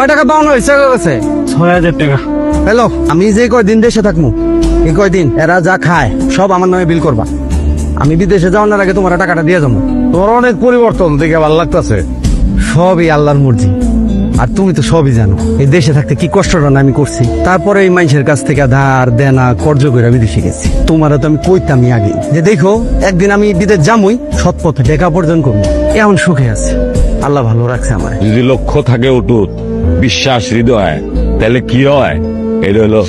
কয় টাকা পাওনা হয়েছে কাছে? 6000 টাকা। হ্যালো, আমি যে কয়দিন দেশে থাকবো এই কয়দিন এরা যা খায় সব আমার নামে বিল করবা। আমি বিদেশে যাওয়ার আগে তোমার টাকাটা দিয়ে যাবো। তোমার অনেক পরিবর্তন দেখে ভালো লাগতেছে। সবই আল্লাহর মর্জি, আর তুমি তো সবই জানো এই দেশে থাকতে কি কষ্টটা না আমি করছি। তারপরে এই মানুষের কাছ থেকে ধার দেনা কর্জ করে বিদেশে গেছি। তোমারও তো আমি কইতামই আগে যে দেখো একদিন আমি বিদেশ যামই, সৎ পথে টাকা উপার্জন করবো। এমন সুখে আছে, আল্লাহ ভালো রাখছে আমার। যদি লক্ষ্য থাকে অটুট, বিশ্বাস হৃদয়, তাহলে কি হয়? এটা হলো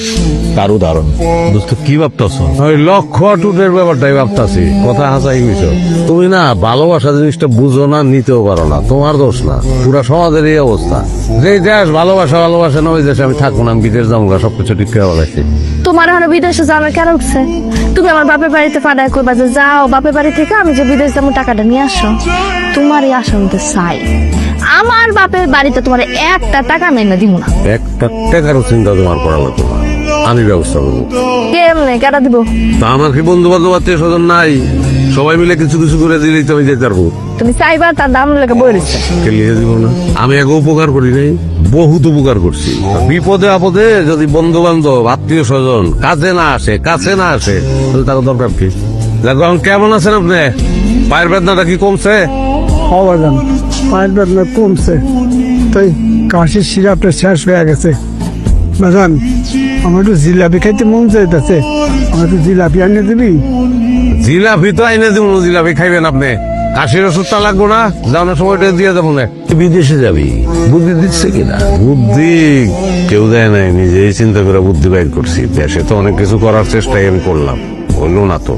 তার উদাহরণ। দোস্ত কি ভাবতেছ? ওই লক্ষ্য টুটের ব্যাপারটাই ভাবতাছি। কথা হাসাই গেছ তুমি না, ভালোবাসা জিনিসটা বুঝো না, নিতেও পারো না। তোমার দোষ না, পুরা সমাজের এই অবস্থা। যে দেশ ভালোবাসা না ওই দেশে আমি থাকবো না, আমি বিদেশ যাবো না, সবকিছু ঠিক করে বলেছি। তোমার এখনো বিদেশে যাওয়ার কেন উঠছে? তুমি আমার বাপের বাড়িতে পাঠায় করবা যে যাও বাপের বাড়ি থেকে আমি যে বিদেশ যাবো টাকাটা নিয়ে আসো। তোমার এই আসনতে চাই, আমার বাপের বাড়িতে তোমার একটা টাকা আমি না দিব না। একটা টাকারও চিন্তা তোমার করা লাগতো না, আমি ব্যবস্থা করবো। কেমনে কেটা দিব? তা আমার কি বন্ধু বান্ধব আত্মীয় স্বজন নাই? সবাই মিলে কিছু কিছু করে দিলেই তো আমি যেতে পারবো। তুমি চাইবা তার দাম লেগে বই দিচ্ছে। লিখে দিব না? আমি এক উপকার করি নাই, বহুত উপকার করছি। বিপদে আপদে যদি বন্ধু বান্ধব আত্মীয় স্বজন কাছে না আসে তাহলে তার দরকার কি? দেখো এখন কেমন আছেন আপনি? পায়ের বেদনাটা কি কমছে? অবাদান পায়ের বেদনা কমছে, তাই কাশির সিরাপটা শেষ হয়ে গেছে। বাজান, আমার একটু জিলাপি খাইতে মন চাইতেছে, আমার একটু জিলাপি আনিয়ে দিবি? জিলাপি তো আইনে দিব, জিলাপি খাইবেন আপনি? কাশির ওষুধটা লাগবো না, যাওয়ার সময়টা দিয়ে যাবো না। বিদেশে যাবি, বুদ্ধি দিচ্ছে কিনা? বুদ্ধি কেউ দেয় নাই, নিজেই চিন্তা করে বুদ্ধি বাইর করছি। দেশে তো অনেক কিছু করার চেষ্টাই আমি করলাম, হইলো না তো।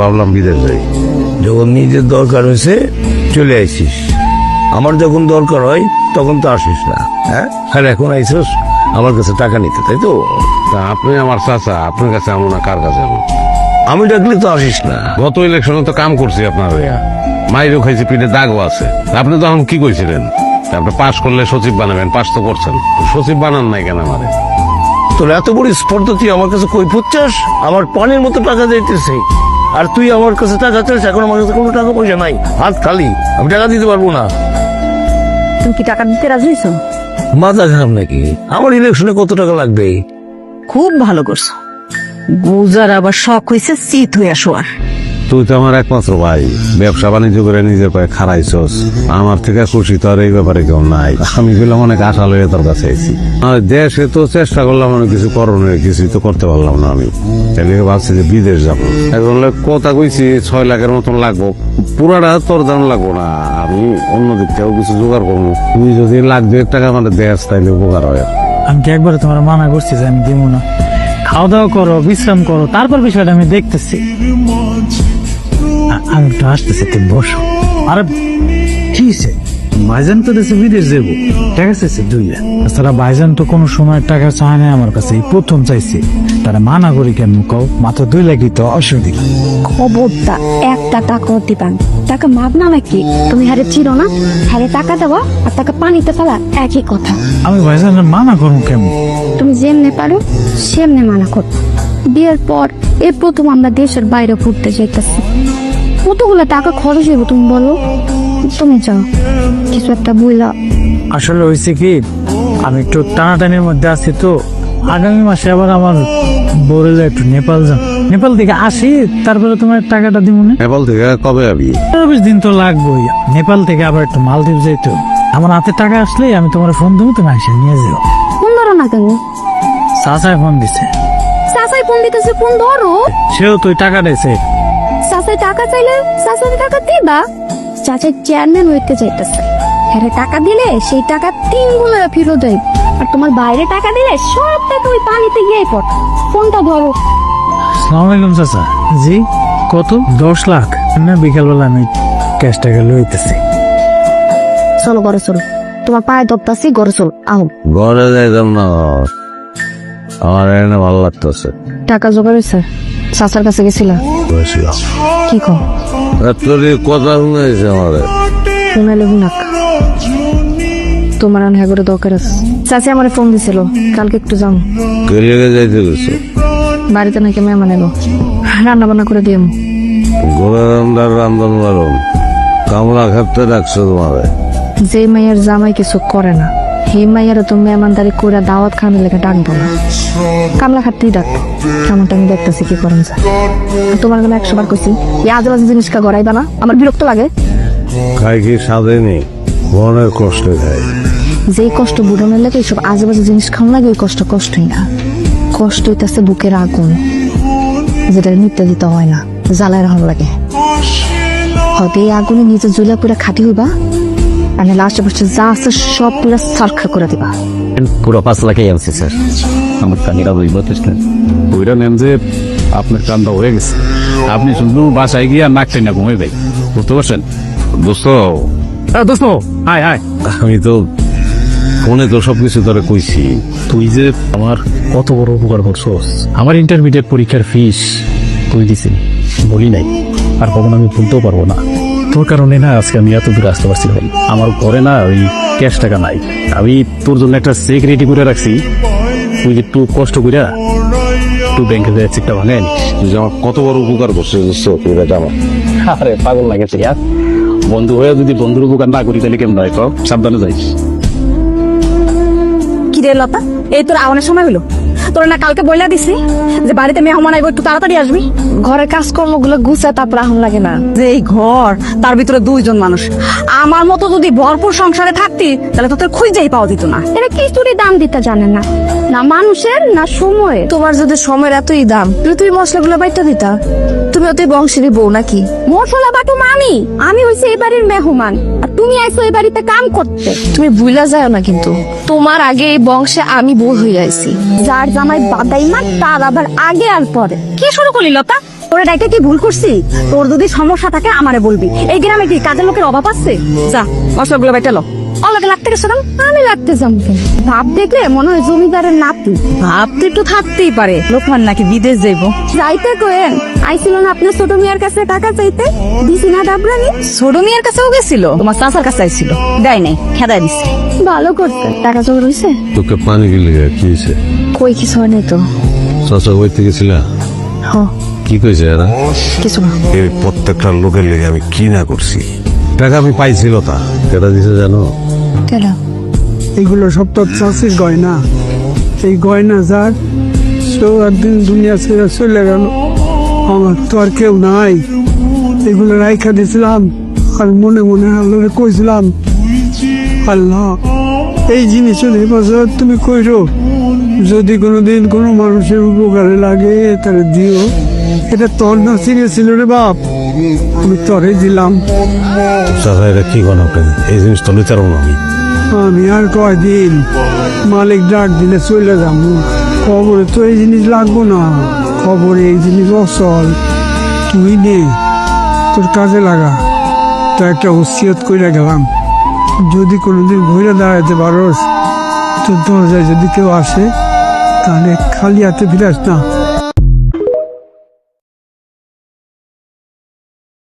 ভাবলাম বিদেশ যাই। যখন নিজের দরকার হয়েছে চলে আইসিস, আমার যখন দরকার হয় তখন তো আসিস না। হ্যাঁ, আর এখন আইসিস আমার কাছে টাকা নিতে, তাই তো? তা আপনি আমার চাচা, আপনার কাছে আমো না কার কাছে আমো? আমি ডাকলে তো আসিস না। গত ইলেকশনে তো কাম করছি আপনার মাইরও খাইছি, পিঠে দাগও আছে। আপনি তখন কি কইছিলেন? আপনি পাশ করলে সচিব বানাবেন, পাশ তো করছেন, সচিব বানান নাই কেন আমারে? তোর এত বড় স্পর্ধা তুই আমার কাছে কই ফুটছাস? আমার পানির মতো টাকা দিতেছে, আর তুই আমার কাছে টাকা চাইছিস। এখন আমার কাছে কোনো টাকা পয়সা নাই, হাত খালি, আমি টাকা দিতে পারবো না। তুমি কি টাকা দিতে রাজি হয়েছো? মাথা খারাপ নাকি? আমার ইলেকশনে কত টাকা লাগবে? খুব ভালো করছো, বুঝার আবার শখ হয়েছে চিত হয়ে শোয়ার। তুই তো আমার একমাত্র ভাই, ব্যবসা বাণিজ্য করে নিজের পায়ে খাড়াইছস। আমার থেকে খুশি তো আর এই ব্যাপারে কেউ নাই। আমি বললাম অনেক আশা লইয়া তোর কাছে আইছি। আর দেশে তো চেষ্টা করলাম অনেক কিছু করণের, কিছুই তো করতে পারলাম না। আমি তাহলে ভাবছি যে বিদেশ যাবো। এখন কথা কইছি 6 লাখের মতন লাগবো, পুরাটা তোর দাম লাগবো না, আমি অন্য দিক থেকেও কিছু জোগাড় করবো। তুই যদি লাখ 2 টাকা আমাদের দেশ তাইলে উপকার হয়। আমি কি একবারে তোমার মানা করছি যে আমি দিব না? খাওয়া দাওয়া করো, বিশ্রাম করো, তারপর বিষয়টা আমি দেখতেছি। আমি একটু আসতেছি, তুমি বসো। আরে কি হয়েছে? ভাইজান তো দেশে বিদেশ যাবো, টাকা চাইছে 2 লাখ। তাছাড়া ভাইজান তো কোনো সময় টাকা চায় না আমার কাছে, এই প্রথম চাইছে। তারা মানা করি কেন কও? মাত্র 2 লাখই তো, অসুবিধা। খবরটা একটা টাকাও দিবান। টাকা মাপ না নাকি? তুমি হারে চিনো না, হারে টাকা দেওয়া আর টাকা পানিতে ফেলা একই কথা। আমি ভাইজানের মানা করবো কেমন? তুমি যেমনে পারো সেমনে মানা করো। বিয়ের পর এই প্রথম আমরা দেশের বাইরে ঘুরতে যাইতেছি, কতগুলো টাকা খরচ হইব তুমি বলো? তুমি যাও কিছু একটা বইলা। আসলে হয়েছে কি, আমি একটু টানাটানির মধ্যে আছি তো। আগামী মাসে আবার আমার বলে একটু নেপাল যান, নেপাল থেকে আসি, তারপরে তোমার টাকাটা দিব না। নেপাল থেকে কবে যাবি? 20 দিন তো লাগবেই। নেপাল থেকে আবার একটু মালদ্বীপ যাইতো। আমার হাতে টাকা আসলেই আমি তোমার ফোন দেবো, তুমি এসে নিয়ে যাও। ফোন ধরো না কেন? চাচাই ফোন দিছে। চাচাই ফোন দিতেছে, ফোন ধরো। সেও তুই টাকা দিয়েছে। চাচাই টাকা চাইলে চাচাই টাকা দিবা? চাচাই চেয়ারম্যান হইতে চাইতেছে, হ্যাঁ টাকা দিলে সেই টাকা 3 গুণ ফেরত দেয়। আর তোমার বাইরে টাকা দিলে সব টাকা ওই পানিতে গিয়ে পড়। ফোনটা ধরো। আসসালামু আলাইকুম চাচা। জি কত? 10 লাখ না? বিকালবেলা আমি ক্যাশ টাকা লইতেছি। চলো ঘরে চলো, তোমার পায়ে ধরতাছি, ঘরে চলো। আহ ঘরে যাইতাম না, আমার এনে ভালো লাগতেছে। টাকা জোগাড় হয়েছে? চাচার কাছে গেছিলা? কি কো? তোর কথা শুনেছে আমাদের শুনাইলে হুনাক, তোমার হ্যাঁ করে দরকার আছে। চাচি আমার ফোন দিছিল, কালকে একটু যাম। কেলিয়ে যাইতে গেছো? বাড়িতে নাকি মেহমান এলো, রান্না বান্না করে দিয়ে ঘোড়া রান্নার রান্ধন বারণ, কামলা খাপতে ডাকছো তোমারে? যে মেয়ের জামাই কিছু করে না হে মাইয়ারা তো মেহমানদারি করে দাওয়াত খানের লেগে ডাকবো না, কামলা খাটতেই ডাকবো। কেমনটা আমি দেখতেছি কি করেন যায়। তোমার গেলে 100 বার কইছি এই আজে বাজে জিনিস গড়াইবা না, আমার বিরক্ত লাগে। খাই কি সাদে নেই, মনের কষ্ট খাই। যেই কষ্ট বুড়ানোর লাগে এইসব আজে বাজে জিনিস খাওয়া লাগে, ওই কষ্ট কষ্টই না, কষ্ট হইতেছে বুকের আগুন, যেটা নিতে দিতে হয় না, জ্বালায় রাখা লাগে। হয়তো এই আগুনে নিজে জুলা পুরা খাটি হইবা, আর নাহলে আশেপাশে যা আছে সব পুরা সারখা করে দিবা। পুরো 5 লাখই আনছি স্যার, আমার কানিরা বই বলতেছেন। ওইটা নেন যে আপনার কান্দা হয়ে গেছে, আপনি শুধু বাসায় গিয়ে নাক টেনে ঘুমাই ভাই, বুঝতে পারছেন? দোস্ত, দোস্ত হাই হাই, আমি তো ফোনে তো সবকিছু তোরে কইছি। তুই যে আমার কত বড় উপকার করছস। আমার ইন্টারমিডিয়েট পরীক্ষার ফিস তুই দিছিস, বলি নাই, আর কখনো আমি ভুলতেও পারবো না। তোর কারণে না আজকে আমি এত দূরে আসতে পারছি ভাই। আমার ঘরে না ওই ক্যাশ টাকা নাই, আমি তোর জন্য একটা চেক রেডি করে রাখছি, তুই একটু কষ্ট করিয়া একটু ব্যাংকে যায় চেকটা ভাঙে আনিস। তুই যে আমার কত বড় উপকার করছিস দোস্ত, তুই এটা জানো। আরে পাগল লাগেছে ইয়ার, বন্ধু হয়ে যদি বন্ধুর উপকার না করি তাহলে কেমন হয়? সাবধানে যাইস। কি রে লতা, এই তোর আওয়ানোর সময় হলো? তোর না কালকে বইলা দিছি যে বাড়িতে মেহমান আইব, একটু তাড়াতাড়ি আসবি। ঘরের কাজকর্ম গুলো গুছায় তারপর আহন লাগে না। যে এই ঘর, তার ভিতরে 2 জন মানুষ, আমার মতো যদি ভরপুর সংসারে থাকতি তাহলে তো তোর খুঁজেই পাওয়া দিত না। এরা কিছুরই দাম দিতে জানে না, না মানুষের না সময়ের। তোমার যদি সময়ের এতই দাম, তুমি মশলাগুলো বাইটা দিতা। তুমি অতই বংশেরই বউ নাকি? মশলা বাটু মামি, আমি হইছি এই বাড়ির মেহমান, আর তুমি আইছো এই বাড়িতে কাম করতে। তুমি ভুলা যায় না কিন্তু, তোমার আগে এই বংশে আমি বউ হয়ে আইছি। যার জামাই বাদাই মা তার আবার আগে আর পরে। কি শুরু করলি লতা? তোরা ডাইকে কি ভুল করছি? তোর যদি সমস্যা থাকে আমারে বলবি। এই গ্রামে কি কাজের লোকের অভাব আছে? যা মশলাগুলো বাইটা লো। অল্লাগে লাগতে গেছে না? আমি লাগতে যাম কেন? ভাব দেখলে মনে হয় জমিদারের নাতি। ভাব তো একটু থাকতেই পারে, লোকমান নাকি বিদেশ যাইবো। যাইতে কোয়েন আইছিল না আপনার ছোট মিয়ার কাছে টাকা চাইতে, দিছি না ডাবরানি? ছোট মিয়ার কাছেও গেছিল, তোমার চাচার কাছে আইছিল, দেয় নাই, খেদাই দিছে। ভালো করতে টাকা জোগাড় হইছে? তোকে পানি গেলে কি হয়েছে? কই কিছু হয় নাই তো। চাচা বইতে গেছিলা? হ, কি কইছে এরা? কিছু না। এই প্রত্যেকটা লোকের লেগে আমি কি না করছি। টাকা আমি পাইছিল, তা কেটা দিছে জানো? কেন? এগুলো সব তো চাষির গয়না। এই গয়না যার সে একদিন দুনিয়া ছেড়ে চলে গেল, আমার তো আর কেউ নাই। এগুলো রাইখা দিয়েছিলাম, আর মনে মনে আল্লাহরে কইছিলাম, আল্লাহ এই জিনিসের হেফাজত তুমি কইরো, যদি কোনোদিন কোনো মানুষের উপকারে লাগে তাহলে দিও। এটা তোর নসিবে ছিল রে বাপ, আমি তরে দিলাম। চাচা এটা কি গণ এই জিনিস তো লইতে পারবো না আমি। আমি আর কয়দিন মালিক ডাক দিলে চলে যাবো। খবরে তো এই জিনিস লাগবো না, খবরে এই জিনিস অচল। তুই নে, তোর কাজে লাগা। তো একটা ওসিয়ত কইরা গেলাম, যদি কোনোদিন ঘুরে দাঁড়াইতে পারোস, তোর দরজায় যদি কেউ আসে তাহলে খালি হাতে ফিরাস না।